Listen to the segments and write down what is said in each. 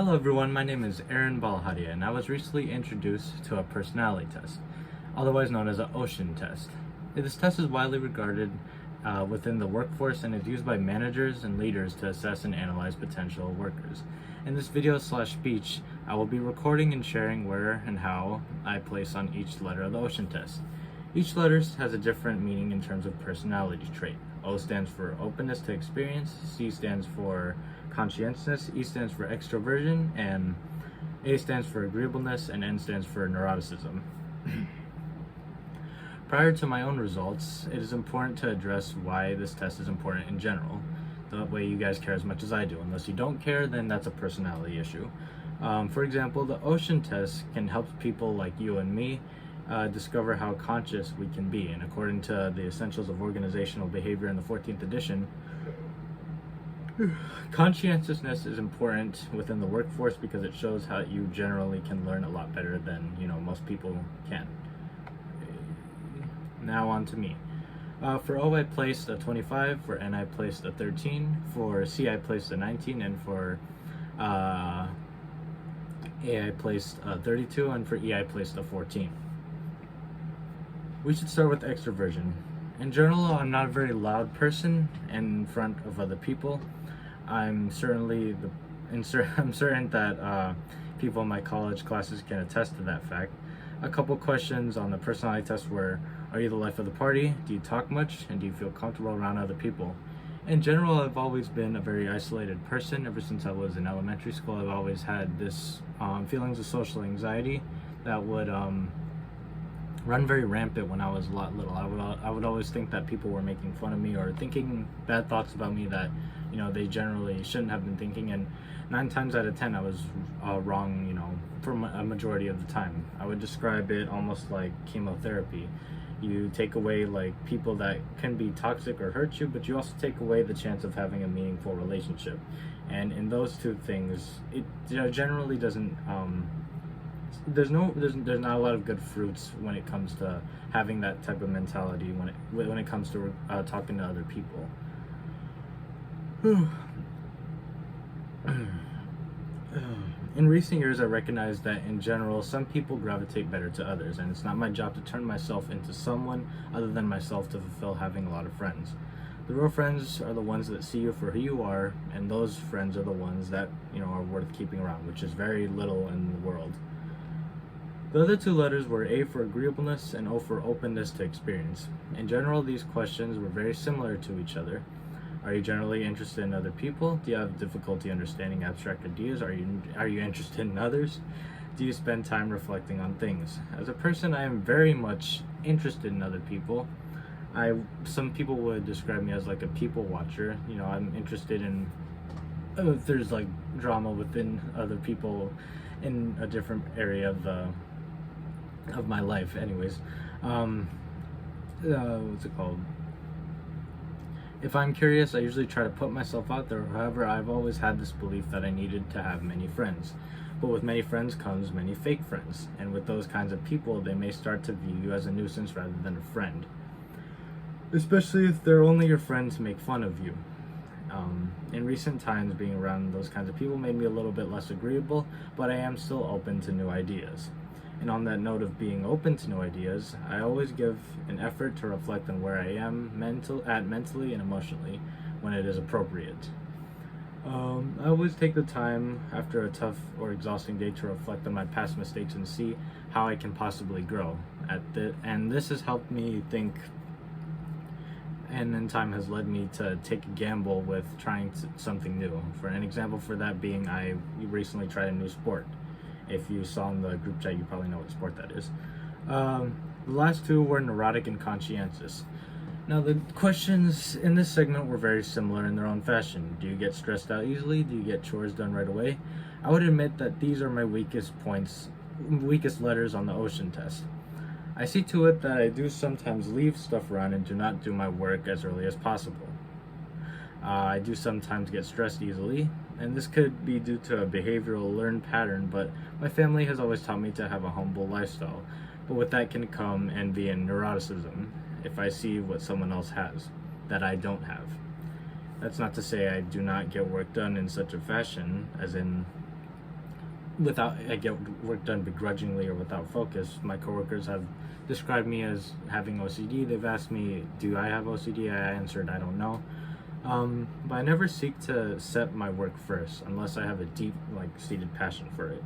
Hello everyone, my name is Aaron Balhadia and I was recently introduced to a personality test, otherwise known as an O.C.E.A.N test. This test is widely regarded within the workforce and is used by managers and leaders to assess and analyze potential workers. In this video/speech, I will be recording and sharing where and how I place on each letter of the O.C.E.A.N test. Each letter has a different meaning in terms of personality trait. O stands for openness to experience, C stands for conscientiousness, E stands for extroversion, and A stands for agreeableness, and N stands for neuroticism. Prior to my own results, it is important to address why this test is important in general. That way you guys care as much as I do. Unless you don't care, then that's a personality issue. For example, the O.C.E.A.N test can help people like you and me discover how conscious we can be. And according to the Essentials of Organizational Behavior in the 14th edition, conscientiousness is important within the workforce because it shows how you generally can learn a lot better than most people can. Now on to me. For O, I placed a 25, for N, I placed a 13, for C, I placed a 19, and for A, I placed a 32, and for E, I placed a 14. We should start with extroversion. In general, I'm not a very loud person in front of other people. I'm certain that people in my college classes can attest to that fact. A couple questions on the personality test were, are you the life of the party? Do you talk much? And do you feel comfortable around other people? In general, I've always been a very isolated person. Ever since I was in elementary school, I've always had this feelings of social anxiety that would run very rampant when I was a lot little. I would always think that people were making fun of me or thinking bad thoughts about me that they generally shouldn't have been thinking, and 9 times out of 10 I was wrong for a majority of the time. I would describe it almost like chemotherapy. You take away people that can be toxic or hurt you, but you also take away the chance of having a meaningful relationship. And in those two things, it generally doesn't there's not a lot of good fruits when it comes to having that type of mentality when it comes to talking to other people. In recent years, I recognize that in general, some people gravitate better to others, and it's not my job to turn myself into someone other than myself to fulfill having a lot of friends. The real friends are the ones that see you for who you are, and those friends are the ones that are worth keeping around, which is very little in the world. The other 2 letters were A for agreeableness and O for openness to experience. In general, these questions were very similar to each other. Are you generally interested in other people? Do you have difficulty understanding abstract ideas? Are you interested in others? Do you spend time reflecting on things? As a person, I am very much interested in other people. Some people would describe me as like a people watcher. I'm interested in if there's drama within other people in a different area of my life. Anyways, what's it called? If I'm curious, I usually try to put myself out there. However, I've always had this belief that I needed to have many friends. But with many friends comes many fake friends. And with those kinds of people, they may start to view you as a nuisance rather than a friend. Especially if they're only your friend to make fun of you. In recent times, being around those kinds of people made me a little bit less agreeable, but I am still open to new ideas. And on that note of being open to new ideas, I always give an effort to reflect on where I am mentally and emotionally when it is appropriate. I always take the time after a tough or exhausting day to reflect on my past mistakes and see how I can possibly grow. And this has helped me think, and in time has led me to take a gamble with trying something new. For an example for that being, I recently tried a new sport. If you saw in the group chat, you probably know what sport that is. The last 2 were neurotic and conscientious. Now, the questions in this segment were very similar in their own fashion. Do you get stressed out easily? Do you get chores done right away? I would admit that these are my weakest letters on the O.C.E.A.N test. I see to it that I do sometimes leave stuff around and do not do my work as early as possible. I do sometimes get stressed easily, and this could be due to a behavioral learned pattern, but my family has always taught me to have a humble lifestyle. But with that can come envy and neuroticism if I see what someone else has that I don't have. That's not to say I do not get work done in such a fashion, as in without I get work done begrudgingly or without focus. My coworkers have described me as having OCD. They've asked me, do I have OCD? I answered, I don't know. But I never seek to set my work first unless I have a deep, seated passion for it.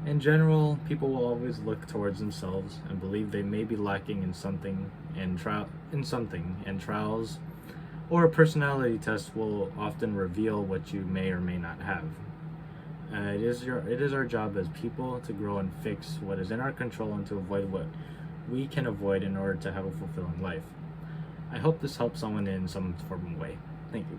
In general, people will always look towards themselves and believe they may be lacking in something, and trials or a personality test will often reveal what you may or may not have. It is our job as people to grow and fix what is in our control and to avoid what we can avoid in order to have a fulfilling life. I hope this helps someone in some form of way. Thank you.